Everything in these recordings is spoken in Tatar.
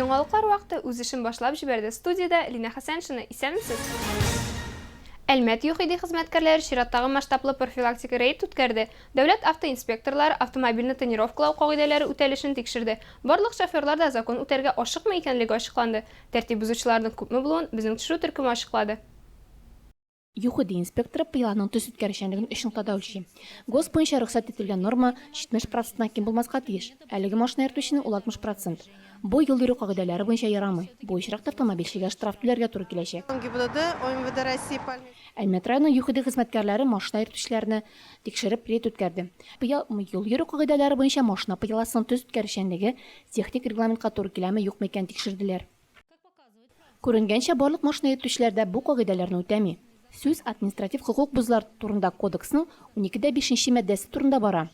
Жоңалықлар вақты үз ішін башлап жіберді. Студияда Лина Хасаншина, исәнмесез? Әлмәт юхиди хезмәткәрләре чираттагы масштаблы профилактика рейд үткәрде. Дәүләт автоинспекторлары автомобильне тонировкалау кагыйдәләре үтәлешен тикшерде. Барлык шоферлар да закон үтәргә ашыкмый икәнлеге ачыкланды. Тәртип бузучыларның күпме булуын безнең төшерү төркеме ачыклады. Юхиди инспекторы пыяланың төс үткәрүчәнлеген ышныкта үлчи. Гос буенча рөхсәт ителгән норма 70%-тан ким булмаска тиеш. Әлеге машина йөртүченең 60%. Бу юл йөрү кагыйдәләре буенча ярамый. Бу очракта автомобильчегә штраф түләргә туры киләчәк. Әлмәт районы юхиди хезмәткәрләре машина йөртүчеләрне тикшереп рейд үткәрде. Пыял юл йөрү кагыйдәләре буенча машина пыяласын төс үткәрүчәнлеге техник регламентка туры киләме юкмы икән тикшерделәр. Күренгәнчә барлык машина йөртүчеләр дә бу кагыйдәләрне үтәми. Сүз административ хукук бузулар турында кодексның 12-5 маддәсе турында бара.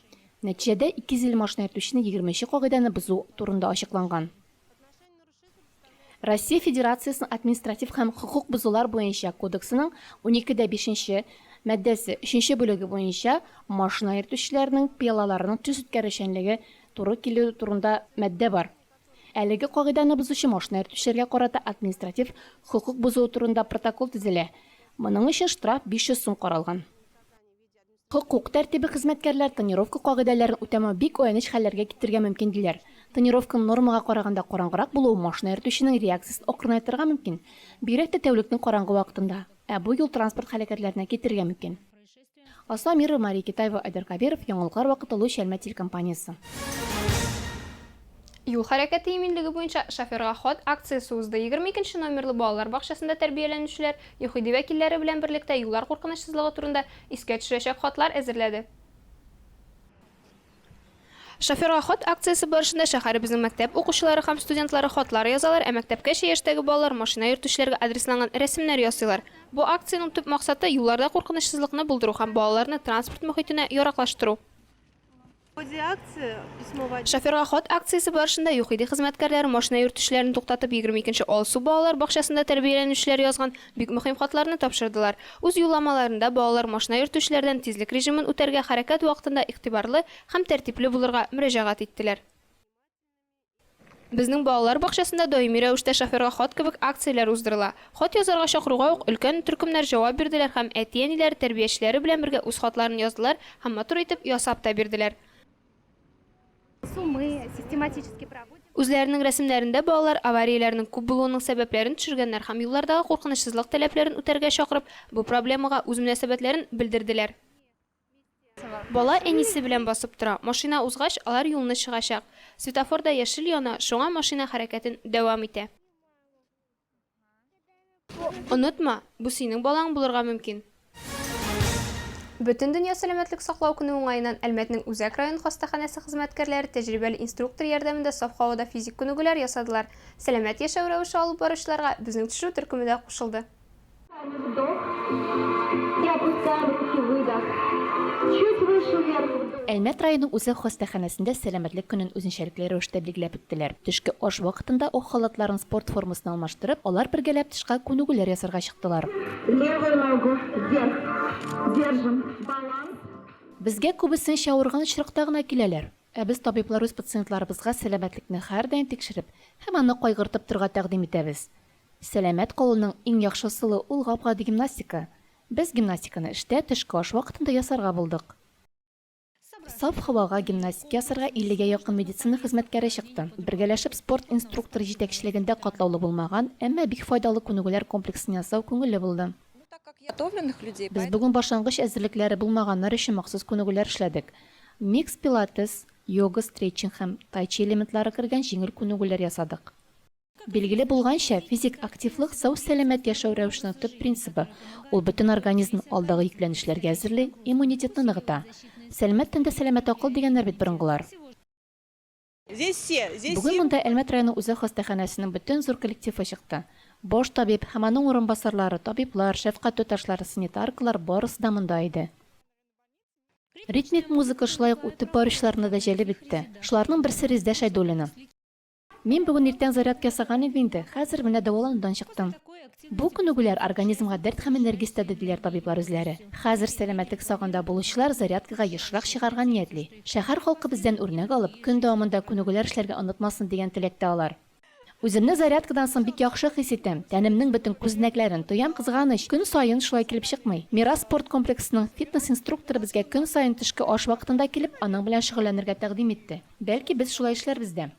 Нәтиҗәдә 200 машина йөртүчене 20 кагыйдәне бузу турында ачыкланган. Россия Федерациясының административ һәм хукук бузулар буенча кодексының 12-5 маддәсе 3 бүлеге буенча машина йөртүчеләрнең пыялаларының төс үткәрүчәнлеге туры килү турында маддә бар. Әлеге кагыйдәне бузучы машина йөртүчеләргә карата административ хукук бузуу турында протокол төзелә. Моның өчен штраф 500 сум каралган. Хукук тәртибе хезмәткәрләр тонировка кагыйдәләрен үтәмәү бик аныч хәлләргә китергә мөмкин диләр. Тонировканың нормага караганда караңгырак булуы машина йөртүченең реакциясын акрынайтырга мөмкин. Бигрәк тә тәүлекнең караңгы вакытында. Бу юл транспорт һәлакәтләренә китергә мөмкин. Асамира Мария Китаева, Айдар Кабиров, Яңалыклар вакыты Әлмәт телекомпаниясе. Юл хәрәкәте иминлеге буенча шоферга ход акциясе узды. 22 номерлы балалар бакчасында тәрбияләнүчеләр юхиди вәкилләре белән берлектә юллар куркынычсызлыгы турында искә төшерәчәк хатлар әзерләде. Шоферга ход акциясе барышында шәһәребезнең мәктәп укучылары һәм студентлары хатлар язалар, мәктәпкәчә яшьтәге балалар машина йөртүчеләргә адресланган рәсемнәр ясыйлар. Бу акциянең төп максаты юлларда куркынычсызлыкны булдыру һәм балаларны транспорт мөхитенә яраклаштыру. Шоферга ход акциясе барышында юхиди хезмәткәрләре машина йөртүчеләрен туктатып 22-нче Алсу балалар бакчасында тәрбияләнүчеләр язган бик мөһим хатларны тапшырдылар. Үз юлламаларында балалар машина йөртүчеләрдән тизлек режимын үтәргә хәрәкәт вакытында игътибарлы һәм тәртипле булырга мөрәҗәгать иттеләр. Безнең балалар бакчасында даими рәвештә шоферга ход кебек акцияләр уздырыла. Ход язарга чакыруга ук өлкән төркемнәр җавап бирделәр һәм әти-әниләр тәрбиячеләре белән бергә үз хатларын яздылар һәм матур итеп ясап та бирделәр. Үзләренең рәсемнәрендә балалар аварияләрнең күп булуының сәбәпләрен төшергәннәр һәм юллардагы куркынычсызлык таләпләрен үтәргә чакырып, бу проблемага үз мөнәсәбәтләрен белдерделәр. Бала әнисе белән басып тора. Машина узгач, алар юлны чыгачак. Светофорда яшел яна, шуңа машина хәрәкәтен дәвам итә. Онытма, бу синең балаң булырга мөмкин. Бөтен дөнья сәламәтлек саклау көне уңаеннан Әлмәтнең Үзәк район хастаханәсе хезмәткәрләре тәҗрибәле инструктор ярдәмендә саф һавада физик күнегүләр ясадылар. Сәламәт яшәү рәвеше алып баручыларга безнең төшерү төркеме дә кушылды. Әлмәт районы Үзәк хастаханәсендә сәламәтлек көнен үзенчәлекле рәвештә билгеләп үттеләр. Төшке аш вакытында ак халатларын спорт формасына алмаштырып, алар бергәләп тышка күнегүләр ясарга чыктылар. Безгә күбесенчә авырган очракта гына киләләр. Без табиблар үз пациентларыбызга сәламәтлекне һәрдаим тикшереп, һәм аны кайгыртып торырга тәкъдим итәбез. Сәламәт калуның иң яхшы усулы ул гапкады гимнастика. Без гимнастиканы эштә төшке аш вакытында ясарга булдык. Саф һавага гимнастика ясарга 50-гә якын медицина хезмәткәре чыкты. Бергәләшеп спорт инструкторы җитәкчелегендә катлаулы булмаган, әмма бик файдалы күнегүләр комплексын ясау күңелле булды. Без бүген башлангыч әзерлекләре булмаганнар өчен махсус күнегүләр эшләдек. Микс пилатес, йога, стретчинг һәм тайчи элементлары кергән җиңел күнегүләр ясадык. Билгеле булганча, физик активлык сау сәламәт яшәү рәвешенең төп принципы. Ул бөтен организмны алдагы йөкләнешләргә әзерли, иммунитетны ныгыта. Сәламәт тәндә сәламәт акыл дигәннәр бит борынгылар. Бүген монда Әлмәт районы Үзәк хастаханәсенең бөтен зур коллективы чыкты. Баш табиб һәм аның урынбасарлары, табиблар, шәфкать туташлары, санитаркалар барысы да монда иде. Ритмик музыка шулай ук үтеп баручыларны да җәлеп итте. Шуларның берсе Резда Шәйдуллина. Мин бүген иртән зарядка ясаган идем инде, хәзер менә дәваланудан чыктым. Бу күнегүләр организмга дәрт һәм энергия истәде диләр табиблар үзләре. Хәзер сәламәтлек сагында булучылар зарядкага ешрак чыгарга ниятли. Шәһәр халкы бездән үрнәк алып, көн дәвамында күнегүләр эшләргә онытмасын дигән теләктә алар. Үземне зарядкадан соң бик яхшы хис итәм. Тәнемнең бөтен күзәнәкләрен тоям, кызганыч. Көн саен шулай килеп чыкмый. Мирас спорт комплексының фитнес инструкторы безгә көн саен төшке аш вакытында килеп, аның белән шөгыльләнергә тәкъдим итте. Бәлки без шулай эшләрбез дә.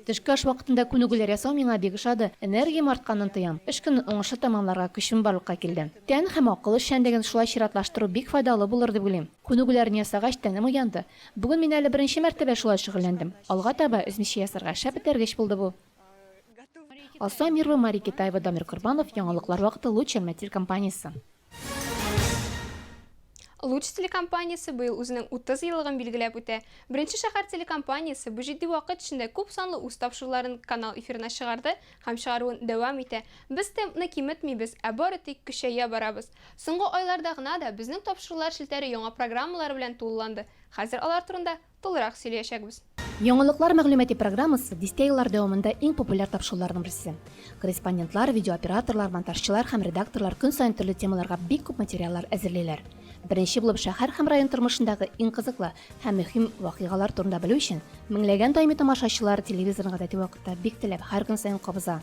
Төшке аш вакытында күнегүләр ясау миңа бик ошады. Энергиям артканын тоям. Эш көнне уңышлы тәмамларга көчем барлыкка килде. Тән һәм акыл эшчәнлеген шулай чиратлаштыру бик файдалы булыр дип уйлыйм. Күнегүләрне ясагач тәнем уянды. Бүген мин әле беренче мәртәбә шулай шөгыльләндем. Алга таба үзмичә ясарга шәп бетәргеч булды бу. Алса Мирва Мария Китаева, Дамир Курбанов, яңалыклар вакыты Луч телекомпаниясе. Луч телекомпаниясе быел үзенең 30 еллыгын билгеләп үтә. Беренче шәһәр телекомпаниясе бу җитди вакыт эчендә күп санлы үз тапшыруларын канал эфирына чыгарды һәм чыгаруын дәвам итә. Без темпны киметмибез, ә бары тик көчәя барабыз. Соңгы айларда гына да безнең тапшырулар шелтәре яңа программалар белән тулыланды. Хәзер алар турында тулырак сөйләячәкбез. Яңалыклар мәгълүмати программасы 10 еллар дәвамында иң популяр тапшыруларның берсе. Корреспондентлар, видеооператорлар, монтажчылар һәм редакторлар көн саен төрле темаларга бик күп материаллар әзерлиләр. Беренче булып шәһәр һәм район тормышындагы иң кызыклы һәм мөһим вакыйгалар турында белү өчен меңләгән даими тамашачылар телевизорга гадәти вакытта бик теләп һәр көн саен кабыза.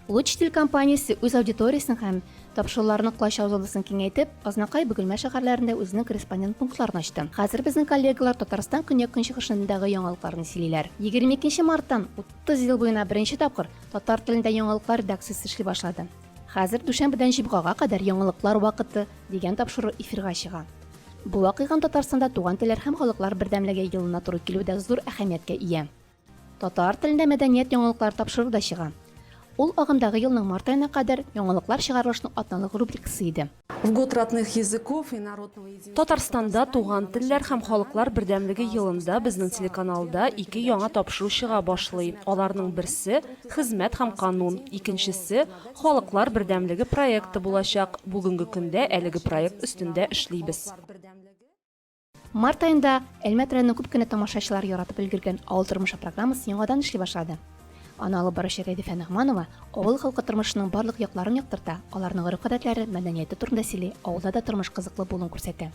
Луч телекомпаниясе үз аудиториясын һәм тапшыруларны клач аудиториясын киңәйтеп, Азнакай, Бөгелмә шәһәрләрендә үзенең корреспондент пунктларын ачты. Хәзер безнең коллегалар Татарстан көньяк көнчыгышындагы яңалыкларны сөйлиләр. 22 марттан 30 ел буена беренче тапкыр татар телендә яңалыклар редакциясе эшли башлады. Хәзер дүшәмбедән җомгага кадәр яңалыклар вакыты дигән тапшыру эфирга чыга. Бу вакыйган Татарстанда туган телләр һәм халыклар бердәмлеге елына туры килүдә зур әһәмияткә ия. Татар телендә мәдәният яңалыклар тапшыру да чыга. Ул агымдагы елның март аена кадәр яңалыклар чыгарылышның атналык рубрикасы иде. В год родных языков и народного единства. Татарстанда туган телләр һәм халыклар бердәмлеге елында безнең телеканалда 2 яңа тапшыру чыга башлый. Аларның берсе хезмәт һәм канун, икенчесе халыклар бердәмлеге проекты булачак. Бүгенге көндә әлеге проект үстендә эшлибез. Март аенда Әлмәт районының күп кенә тамашачылар яратып өлгергән авыл тормышы программасы яңадан эшли башлады. Аны алып баручы Рәдифә Нигъманова авыл халкы тормышының барлык якларын яктырта, аларның гореф-гадәтләре, мәдәнияте турында сөйли, авылда да тормыш кызыклы булуын күрсәтә.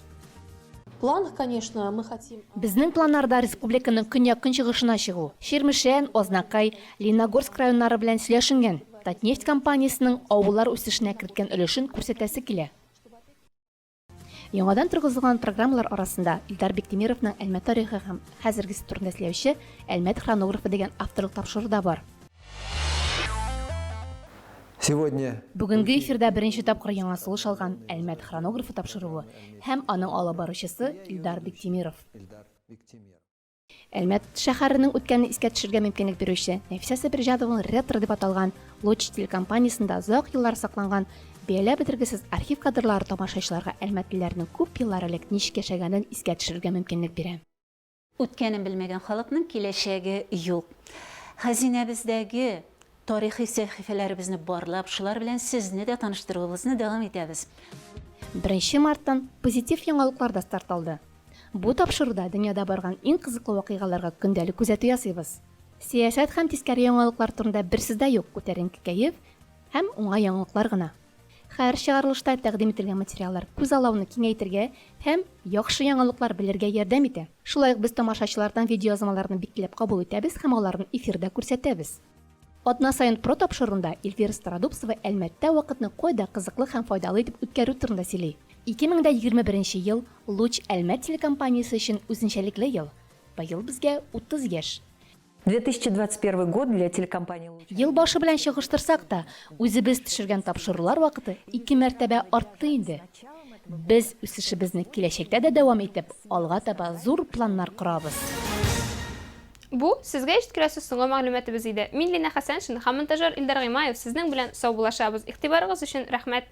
План, конечно, мы хотим. Безнең планнарда республиканың көньяк көнчыгышына чыгу. Ширмешән, Азнакай, Лениногорск районнары белән сөйләшенгән. Татнефть компаниясының авыллар үсешенә керткән өлешен күрсәтәсе килә. Яңадан торгызылган программалар арасында Илдар Биктимировның Әлмәт тарихы һәм хәзергесе турында сөйләүче Әлмәт хронографы дигән авторлык тапшыру да бар. Бүгенге эфирда беренче тапкыр яңа сулыш алган Әлмәт хронографы тапшыруы һәм аның алып баручысы Илдар Биктимиров. Әлмәт шәһәренең үткәнне искә төшерергә мөмкинлек бирүче Нәфисә Сабирҗанованың ретро дип аталган Луч телекомпаниясендә озак еллар сакланган бәялә бетергесез архив кадрлары тамашачыларга Әлмәтлеләрнең күп еллар элек ничек яшәгәнен искә төшерергә мөмкинлек бирә. Үткәнен белмәгән халыкның киләчәге юк. Хәзинәбездәге тарихи сәхифәләребезне барлап, шулар белән сезне дә таныштыруыбызны дәвам итәбез. 1 марттан позитив яңалыклар да старт алды. Бу тапшыруда дөньяда барган иң кызыклы вакыйгаларга көндәлек күзәтү ясыйбыз. Сиясәт һәм тискәре яңалыклар турында берсез дә юк, күтәренке кәеф һәм уңай яңалыклар гына. Һәр чыгарылышта тәкъдим ителгән материаллар күз алауны киңәйтергә һәм яхшы яңалыклар белергә ярдәм итә. Шулай ук без тамашачылардан видеоязмаларны бикләп кабул итәбез һәм аларны эфирдә күрсәтәбез. Атна саен про тапшырында Эльвира Стародубцева Әлмәттә вакытны кайда кызыклы һәм файдалы итеп үткәрү турында сөйли. 2021 ел Луч Әлмәт телекомпаниясе өчен үзенчәлекле ел. Быел безгә 30 яшь. 2021 год для телекомпании «Луч». Ел башы белән чыгыштырсак та, үзебез төшергән тапшырулар вакыты 2 мәртәбә артты инде. Без үсешебезне киләчәктә дә дәвам итеп, алга таба зур планнар корабыз. Бу сезгә җиткерәсе соңгы мәгълүматыбыз иде. Мин Лина Хәсәншин һәм монтажер Илдар Гыймаев сезнең белән сау булашабыз. Игътибарыгыз өчен рәхмәт.